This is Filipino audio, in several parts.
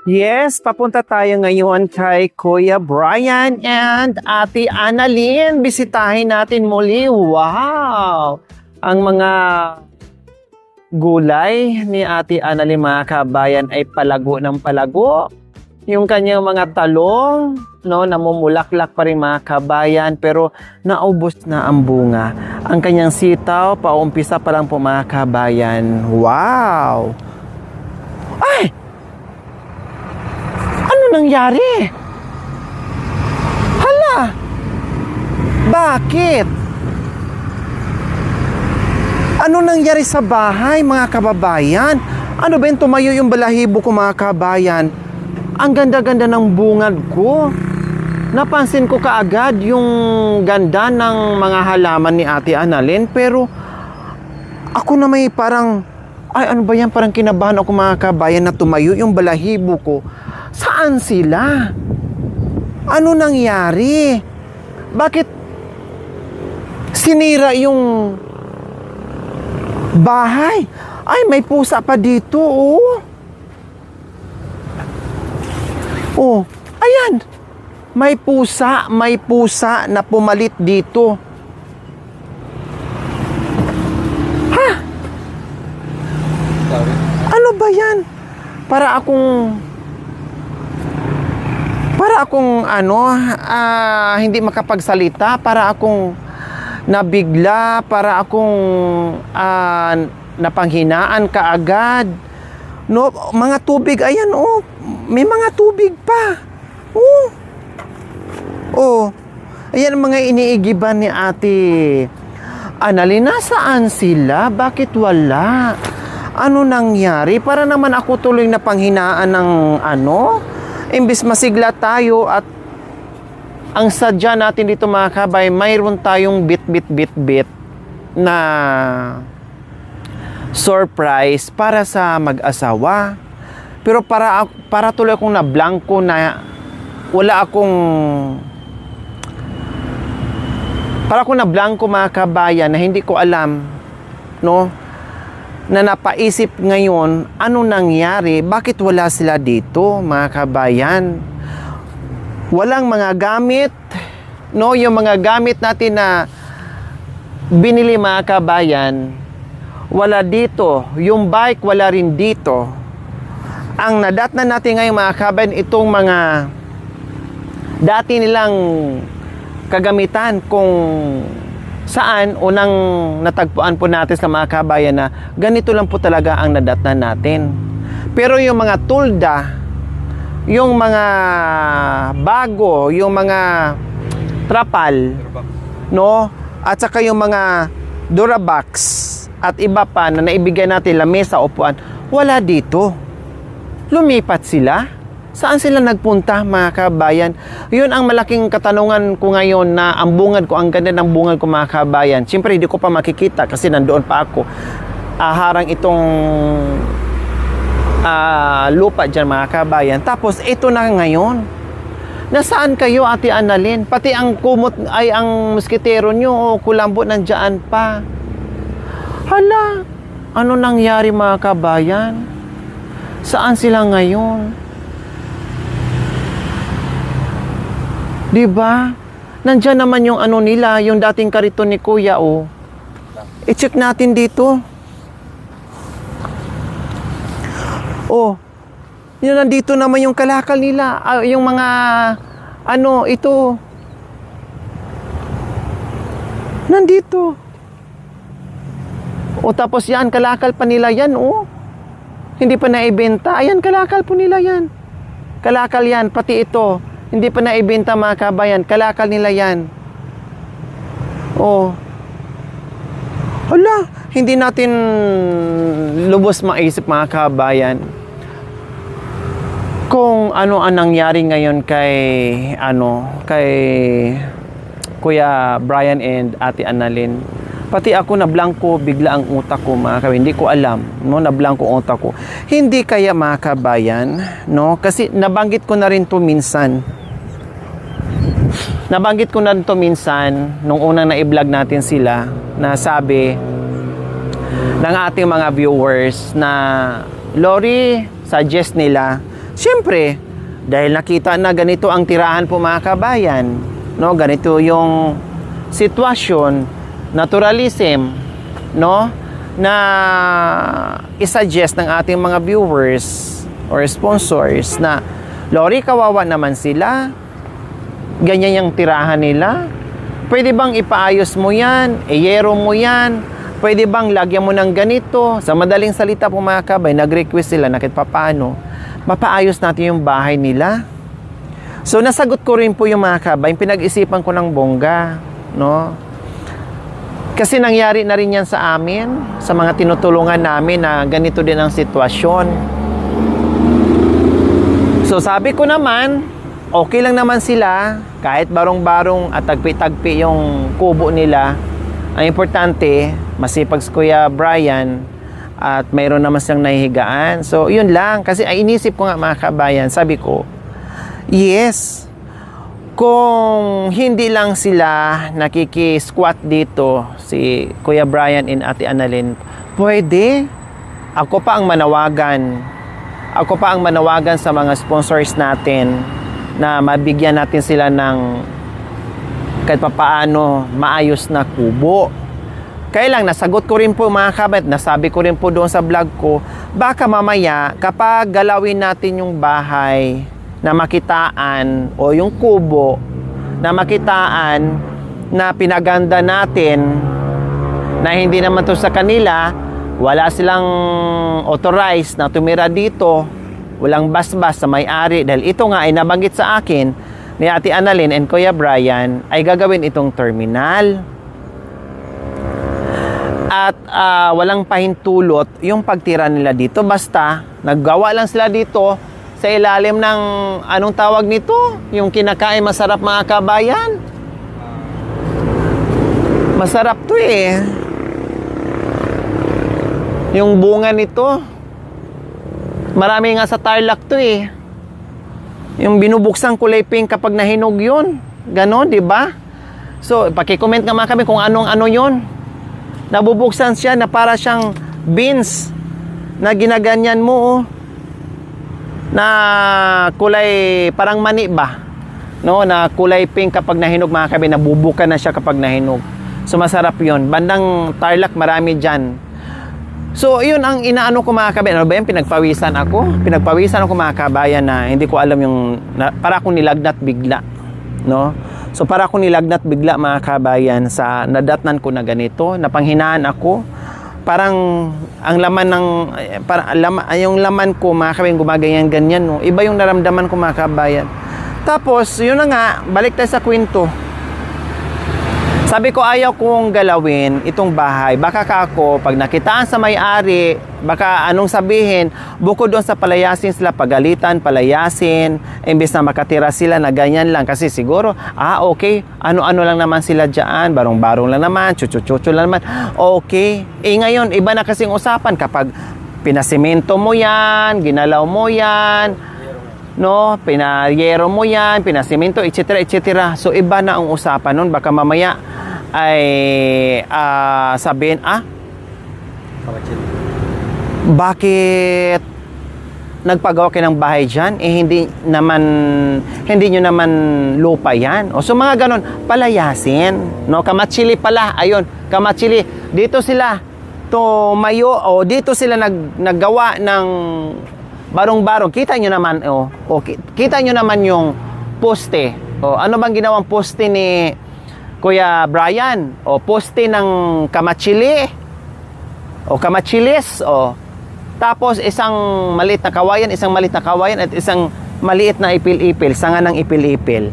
Yes, papunta tayo ngayon kay Kuya Brian and Ate Annalyn. Bisitahin natin muli. Wow! Ang mga gulay ni Ate Annalyn, mga kabayan, ay palago ng palago. Yung kanyang mga talong, no, namumulaklak pa rin, mga kabayan, pero naubos na ang bunga. Ang kanyang sitaw, paumpisa pa lang po, mga kabayan. Wow! Ay! Ano nangyari? Hala! Bakit? Ano nangyari sa bahay, mga kababayan? Ano ba yung tumayo yung balahibo ko, mga kababayan? Ang ganda-ganda ng bungad ko. Napansin ko kaagad yung ganda ng mga halaman ni Ate Annalyn, pero ako na may parang, ay ano ba yan? Parang kinabahan ako, mga kababayan, na tumayo yung balahibo ko. Saan sila? Ano nangyari? Bakit sinira yung bahay? Ay, may pusa pa dito, oh. Oh, ayan. May pusa na pumalit dito. Ha? Ano ba yan? Para akong hindi makapagsalita, para akong nabigla, para akong napanghinaan kaagad. No, mga tubig, ayan, oh. May mga tubig pa. Oh. Oh. Ayan ang mga iniigiban ni Ate Annalyn. Nasaan sila? Bakit wala? Ano nangyari? Para naman ako tuloy na panghinaan ng imbis masigla tayo at ang sadya natin dito, mga kabay, mayroon tayong bit na surprise para sa mag-asawa. Pero para tuloy akong nablangko na para akong nablangko, mga kabayan, na hindi ko alam, no, na napaisip ngayon, ano nangyari? Bakit wala sila dito, mga kabayan? Walang mga gamit, no? Yung mga gamit natin na binili, mga kabayan, wala dito. Yung bike, wala rin dito. Ang nadatnan natin ngayon, mga kabayan, itong mga dati nilang kagamitan kung saan unang natagpuan po natin sa mga kabayan na ganito lang po talaga ang nadatnan natin. Pero yung mga tulda, yung mga bago, yung mga trapal, no? At saka yung mga Durabox at iba pa na naibigay natin, lamesa, upuan, wala dito. Lumipat sila. Saan sila nagpunta, mga kabayan? Yun ang malaking katanungan ko ngayon, na ang bungad ko, ang ganda ng bungad ko, mga kabayan. Siyempre, hindi ko pa makikita kasi nandoon pa ako. Harang itong lupa dyan, mga kabayan. Tapos, ito na ngayon. Nasaan kayo, Ate Annalyn? Pati ang kumot, ay ang muskitero nyo, o kulambo, nandyan pa. Hala, ano nangyari, mga kabayan? Saan sila ngayon? Diba? Nandiyan naman yung nila, yung dating kariton ni Kuya, oh. I-check natin dito. Oh. Yun, nandito naman yung kalakal nila. Yung mga, ito. Nandito. O tapos yan, kalakal pa nila yan, oh. Hindi pa naibenta. Ayan, kalakal po nila yan. Kalakal yan, pati ito. Hindi pa naibenta, mga kabayan. Kalakal nila yan. Oh. Hala, hindi natin lubos maisip, mga kabayan, kung ano ang nangyari ngayon kay Kuya Brian and Ate Annalyn. Pati ako nablangko bigla ang utak ko, mga kabayan. Hindi ko alam, no, nablangko ang utak ko. Hindi kaya, mga kabayan, no? Kasi nabanggit ko na rin to minsan. Nung unang na-i-vlog natin sila, na sabi ng ating mga viewers na Lori, suggest nila Siyempre, dahil nakita na ganito ang tirahan po mga kabayan, no? Ganito yung sitwasyon, naturalism, no? Na i-suggest ng ating mga viewers or sponsors na, Lori, kawawa naman sila. Ganyan yung tirahan nila. Pwede bang ipaayos mo yan? Iyero mo yan? Pwede bang lagyan mo ng ganito? Sa madaling salita po mga kabay, nag-request sila na kahit papaano, mapaayos natin yung bahay nila. So nasagot ko rin po yung mga kabay, pinag-isipan ko ng bongga, no? Kasi nangyari na rin yan sa amin, sa mga tinutulungan namin na ganito din ang sitwasyon. So sabi ko naman, okay lang naman sila, kahit barong-barong at tagpi-tagpi yung kubo nila. Ang importante, masipag si Kuya Brian at mayroon naman siyang nahihigaan. So yun lang, kasi ay inisip ko nga mga kabayan, sabi ko, yes, kung hindi lang sila nakiki-squat dito, si Kuya Brian and Ate Annalyn, pwede. Ako pa ang manawagan. Ako pa ang manawagan sa mga sponsors natin na mabigyan natin sila ng kahit papaano maayos na kubo. Kaya lang, nasagot ko rin po mga kabat, nasabi ko rin po doon sa vlog ko, baka mamaya kapag galawin natin yung bahay na makitaan o yung kubo na makitaan na pinaganda natin na hindi naman to sa kanila, wala silang authorized na tumira dito, walang basbas sa may-ari, dahil ito nga ay nabanggit sa akin ni Ate Annalyn and Kuya Brian ay gagawin itong terminal. At walang pahintulot yung pagtira nila dito, basta naggawa lang sila dito sa ilalim ng anong tawag nito? Yung kinakain masarap mga kabayan. Masarap to eh. Yung bunga nito, marami nga sa Tarlac to eh. Yung binubuksan kulay pink kapag nahinog yun. Ganon, di ba? So, paki-comment nga mga kami kung anong ano yun. Nabubuksan siya na para siyang beans na ginaganyan mo oh. Na kulay parang mani ba? No, na kulay pink kapag nahinog mga kami. Nabubukan na siya kapag nahinog. So, masarap yun. Bandang Tarlac, marami dyan. So, yun ang inaano ko mga kabayan. Ano ba yan? Pinagpawisan ako. Pinagpawisan ako mga kabayan na hindi ko alam yung... para akong nilagnat bigla. No? So, para akong nilagnat bigla mga kabayan sa nadatnan ko na ganito. Napanghinaan ako. Parang ang laman ng... yung laman ko mga kabayan gumaganyan-ganyan. No? Iba yung naramdaman ko mga kabayan. Tapos, yun na nga. Balik tayo sa kwento. Sabi ko, ayaw kong galawin itong bahay. Baka ako, pag nakitaan sa may-ari, baka anong sabihin, bukod doon sa palayasin sila, pagalitan, palayasin, imbes na makatira sila na ganyan lang. Kasi siguro, okay, ano-ano lang naman sila dyan, barong-barong lang naman, chuchu-chuchu lang naman. Okay. Ngayon, iba na kasing usapan kapag pinasimento mo yan, ginalaw mo yan, no, pinayero mo yan, pinasimento, etc. etc. So iba na ang usapan nun. Baka mamaya ay sabihin, bakit nagpagawa kayo ng bahay dyan? Hindi nyo naman lupa yan. O so mga ganon, palayasin, no? Kamatsili pala, ayun, Kamatsili, dito sila tumayo, o dito sila naggawa ng barong-barong. Kita nyo naman, kita nyo naman yung poste. Ano bang ginawang poste ni Kuya Brian? Poste ng Kamatsili. Kamatsilis. Tapos isang maliit na kawayan, at isang maliit na ipil-ipil, sanga ng ipil-ipil.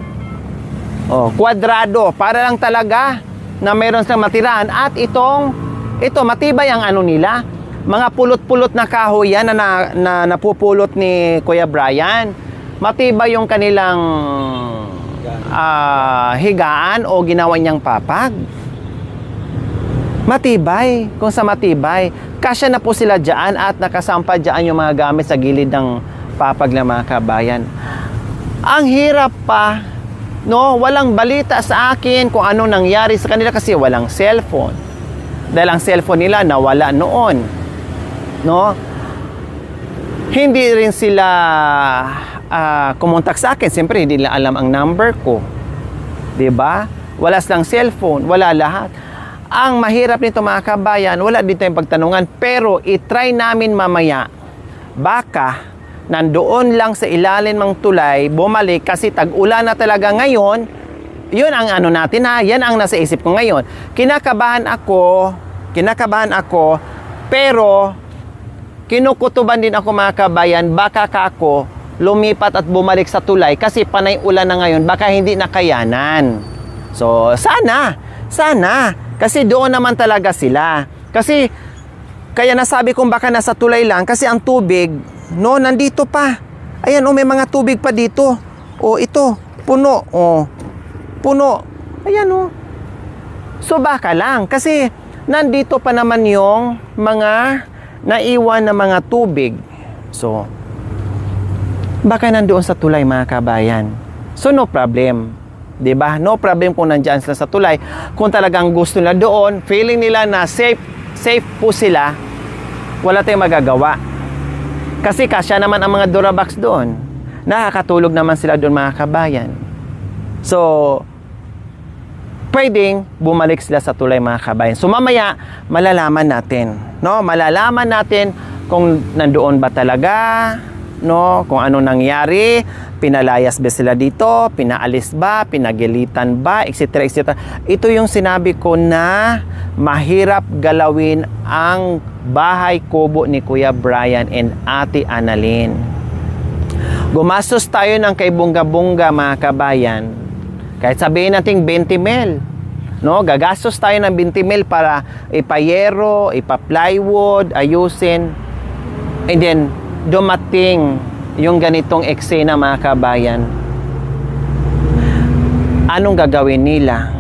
Kwadrado, para lang talaga na mayroon silang matirahan. At ito matibay ang ano nila. Mga pulot-pulot na kahoy yan na napupulot ni Kuya Brian. Matibay yung kanilang higaan o ginawa niyang papag. Matibay. Kung sa matibay, kasya na po sila dyan at nakasampa dyan yung mga gamit sa gilid ng papag ng mga kabayan. Ang hirap pa, no? Walang balita sa akin kung anong nangyari sa kanila kasi walang cellphone. Dahil ang cellphone nila nawala noon. No? Hindi rin sila kumontak sa akin. Siyempre, hindi nila alam ang number ko. 'Di ba? Wala silang cellphone, wala lahat. Ang mahirap nito mga kabayan, wala dito yung pagtanungan, pero i-try namin mamaya. Baka nandoon lang sa ilalim ng tulay, bumalik kasi tag-ulan na talaga ngayon. Yun ang ano natin ha, yan ang nasa isip ko ngayon. Kinakabahan ako, pero kinukutuban din ako mga kabayan, baka ako lumipat at bumalik sa tulay kasi panay ulan na ngayon, baka hindi nakayanan. So, sana, kasi doon naman talaga sila. Kasi, kaya nasabi kong baka nasa tulay lang, kasi ang tubig, no, nandito pa. Ayan, may mga tubig pa dito. Ito, puno, puno. Ayan, So, baka lang, kasi nandito pa naman yung mga naiwan na mga tubig. So, baka nandoon sa tulay mga kabayan. So, no problem. 'Di ba? No problem kung nandiyan sila sa tulay. Kung talagang gusto nila doon, feeling nila na safe po sila, wala tayong magagawa. Kasi kasya naman ang mga Durabox doon. Nakakatulog naman sila doon mga kabayan. So, pwedeng bumalik sila sa tulay mga kabayan. So mamaya malalaman natin, no? Malalaman natin kung nandoon ba talaga, no? Kung ano nangyari, pinalayas ba sila dito, pinaalis ba, pinagilitan ba, etc. etc. Ito yung sinabi ko na mahirap galawin ang bahay kubo ni Kuya Brian and Ate Annalyn. Gumastos tayo ng kay bunga-bunga mga kabayan. Kahit sabihin natin 20 mil, no? Gagastos tayo ng 20 mil para ipayero, ipa-plywood, ayusin. And then, dumating yung ganitong eksena mga kabayan. Anong gagawin nila?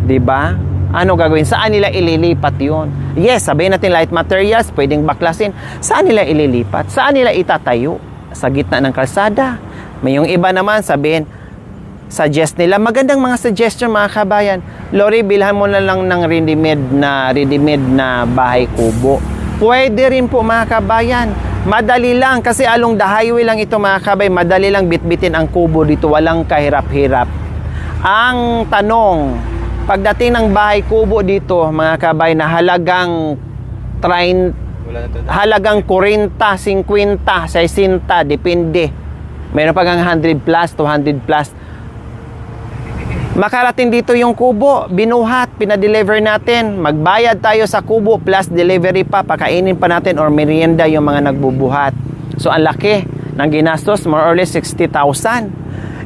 'Di ba? Anong gagawin? Saan nila ililipat yun? Yes, sabihin natin light materials, pwedeng baklasin. Saan nila ililipat? Saan nila itatayo? Sa gitna ng kalsada. May yung iba naman sabihin, suggest nila, magandang mga suggestion mga kabayan. Lori, bilhan mo na lang ng ready-made na bahay kubo. Pwede rin po mga kabayan. Madali lang kasi along the highway lang ito mga kabayan. Madali lang bitbitin ang kubo dito, walang kahirap-hirap. Ang tanong, pagdating ng bahay kubo dito mga kabayan na halagang 40, 50, 60, depende. Meron pa gang 100 plus, 200 plus. Makarating dito yung kubo, binuhat, pinadeliver natin. Magbayad tayo sa kubo plus delivery pa, pakainin pa natin or merienda yung mga nagbubuhat. So, ang laki ng ginastos, more or less 60,000.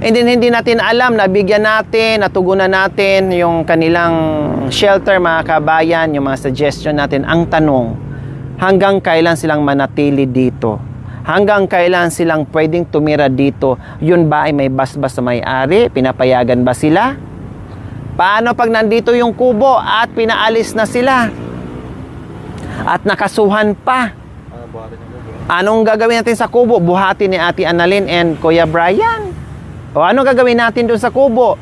And then, hindi natin alam, nabigyan natin, natugunan natin yung kanilang shelter, mga kabayan, yung mga suggestion natin. Ang tanong, hanggang kailan silang manatili dito? Hanggang kailan silang pwedeng tumira dito? Yun ba ay may basbas sa may-ari? Pinapayagan ba sila? Paano pag nandito yung kubo at pinaalis na sila? At nakasuhan pa? Anong gagawin natin sa kubo? Buhati ni Ate Annalyn and Kuya Brian? O anong gagawin natin dun sa kubo?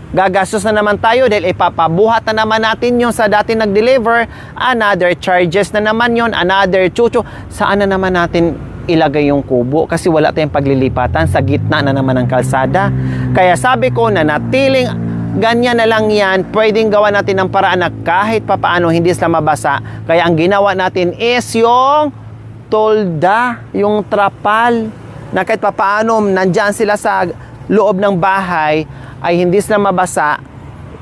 Gagastos na naman tayo dahil ipapabuhat na naman natin yung sa dati nag-deliver, another charges na naman yon, another chucho. Saan na naman natin ilagay yung kubo? Kasi wala tayong paglilipatan, sa gitna na naman ng kalsada. Kaya sabi ko na natiling ganyan na lang yan, pwedeng gawa natin ng paraan na kahit papaano hindi sila mabasa. Kaya ang ginawa natin is yung tolda, yung trapal, na kahit papaano nandyan sila sa loob ng bahay, ay hindi sila mabasa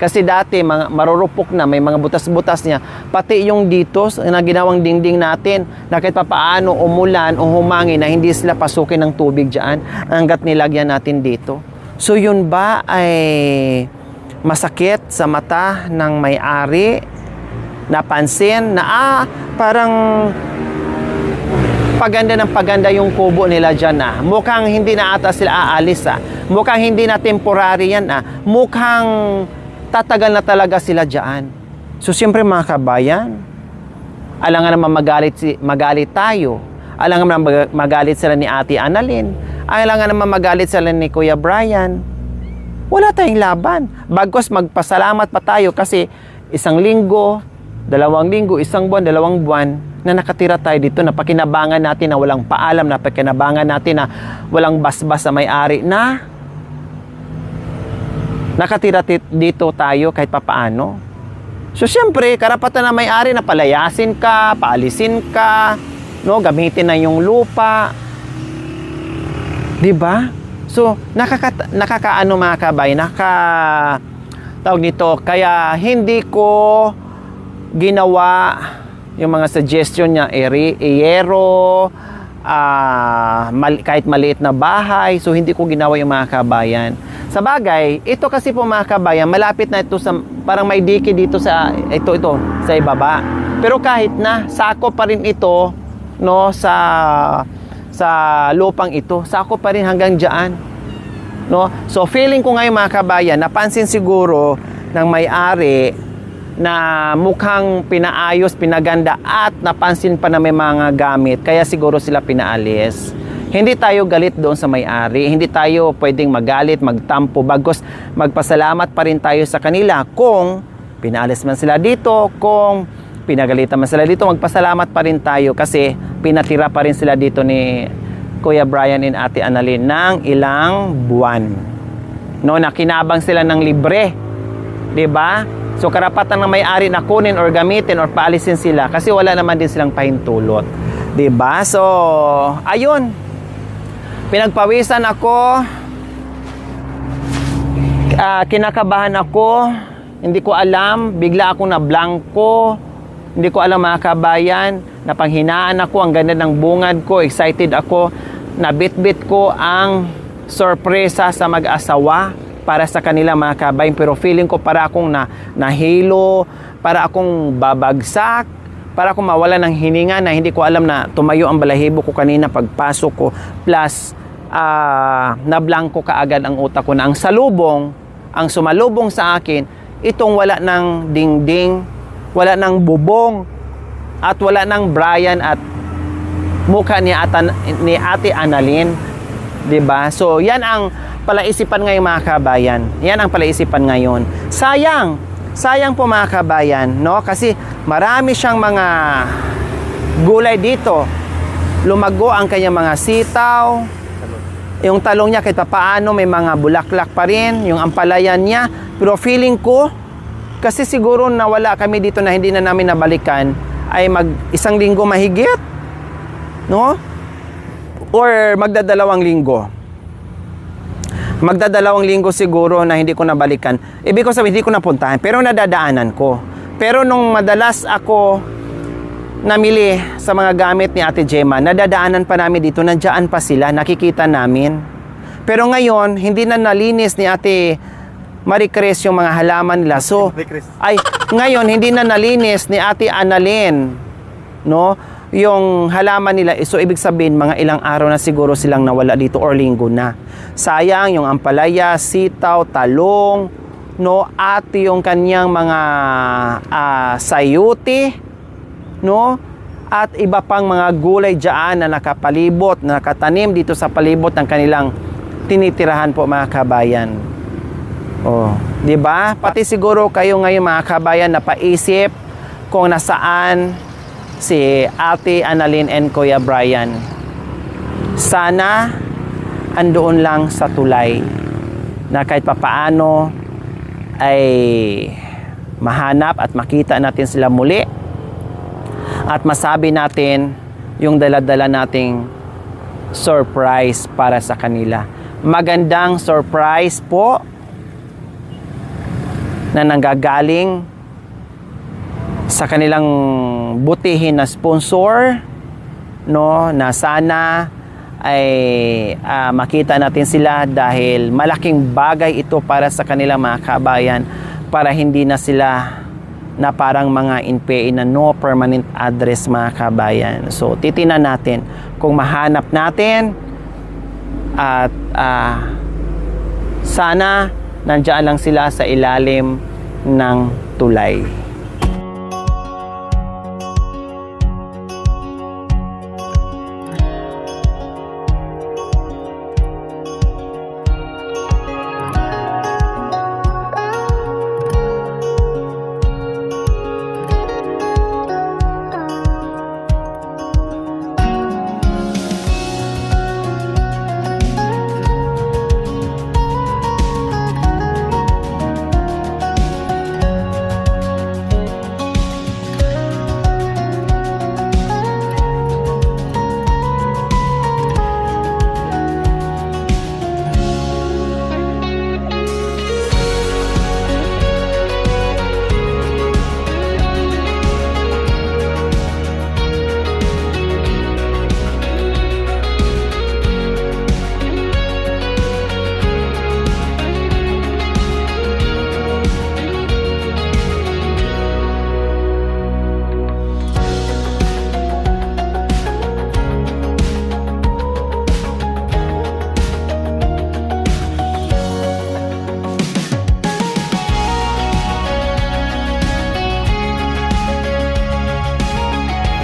kasi dati marurupok na, may mga butas-butas niya, pati yung dito na ginawang dingding natin na kahit papaano umulan o humangin na hindi sila pasukin ng tubig dyan hanggat nilagyan natin dito. So yun ba ay masakit sa mata ng may-ari? Napansin na parang paganda ng paganda yung kubo nila dyan mukhang hindi na ata sila aalis mukhang hindi na temporary yan mukhang tatagal na talaga sila dyan. So siyempre mga kabayan, alangan naman magalit tayo, alangan naman magalit sila ni Ate Annalyn, alangan naman magalit sila ni Kuya Brian. Wala tayong laban, bagkos magpasalamat pa tayo kasi 1 linggo, 2 linggo, 1 buwan, 2 buwan na nakatira tayo dito, na pakinabangan natin na walang paalam, na pakinabangan natin na walang basbas sa may-ari, na nakatira dito tayo kahit papaano. So syempre, karapatan na may-ari na palayasin ka, paalisin ka, no, gamitin na yung lupa. 'Di ba? So nakakaano mga kabay, tawag nito, kaya hindi ko ginawa yung mga suggestion niya, iyero, kahit maliit na bahay. So hindi ko ginawa yung mga kabayan. Sa bagay, ito kasi po mga kabayan, malapit na ito sa, parang may dike dito sa ito sa ibaba. Pero kahit na, sako pa rin ito, no, sa lupang ito, sako pa rin hanggang diyan, no. So feeling ko ngayon mga kabayan, napansin siguro ng may-ari na mukhang pinaayos, pinaganda, at napansin pa na may mga gamit, kaya siguro sila pinaalis. Hindi tayo galit doon sa may-ari, hindi tayo pwedeng magalit, magtampo, bagos magpasalamat pa rin tayo sa kanila. Kung pinaalis man sila dito, kung pinagalitan man sila dito, magpasalamat pa rin tayo kasi pinatira pa rin sila dito ni Kuya Brian and Ate Annalyn ng ilang buwan. No, nakinabang sila ng libre. 'Di ba? So karapatan ng may-ari na kunin or gamitin or paalisin sila kasi wala naman din silang pahintulot. 'Di ba? So, ayun. Pinagpawisan ako. Kinakabahan ako. Hindi ko alam, bigla akong nablangko. Hindi ko alam mga kabayan, napanghinaan ako, ang ganda ng bungad ko, excited ako, nabitbit ko ang sorpresa sa mag-asawa para sa kanila mga kabayan, pero feeling ko para akong nahilo, para akong babagsak, para akong mawala ng hininga na hindi ko alam na tumayo ang balahibo ko kanina pagpasok ko, plus nablangko kaagad ang utak ko na ang salubong, ang sumalubong sa akin, itong wala ng dingding, wala ng bubong, at wala ng Brian at mukha ni Ate Annalyn, 'di ba? So, yan ang palaisipan ngayon mga kabayan. Yan ang palaisipan ngayon. Sayang po mga kabayan, no? Kasi marami siyang mga gulay dito. Lumago ang kanyang mga sitaw. Yung talong niya kahit paano may mga bulaklak pa rin, yung ampalayan niya. Pero feeling ko, kasi siguro nawala kami dito na hindi na namin nabalikan, ay isang linggo mahigit, no? Or magdadalawang linggo. Magdadalawang linggo siguro na hindi ko nabalikan. Ibig ko sabihin, hindi ko napuntahan, pero nadadaanan ko. Pero nung madalas ako namili sa mga gamit ni Ate Gemma, nadadaanan pa namin dito, nandiyan pa sila, nakikita namin. Pero ngayon, hindi na nalinis ni Ate Marie Cres yung mga halaman nila. So, ngayon, hindi na nalinis ni Ate Annalyn, no, yung halaman nila. So, ibig sabihin, mga ilang araw na siguro silang nawala dito or linggo na. Sayang, yung ampalaya, sitaw, talong, no, at yung kanyang mga sayuti, no, at iba pang mga gulay dyan na nakapalibot, na nakatanim dito sa palibot ng kanilang tinitirahan po mga kabayan. Oh, 'di ba? Pati siguro kayo ngayon mga kabayan napaisip kung nasaan si Ate Annalyn and Kuya Brian. Sana andoon lang sa tulay na kahit papaano ay mahanap at makita natin sila muli at masabi natin yung dala-dala nating surprise para sa kanila. Magandang surprise po na nanggagaling sa kanilang butihin na sponsor, no, na sana ay makita natin sila dahil malaking bagay ito para sa kanilang mga kabayan, para hindi na sila na parang mga NPA na no permanent address mga kabayan. So titinan natin kung mahanap natin at sana nandiyan lang sila sa ilalim ng tulay.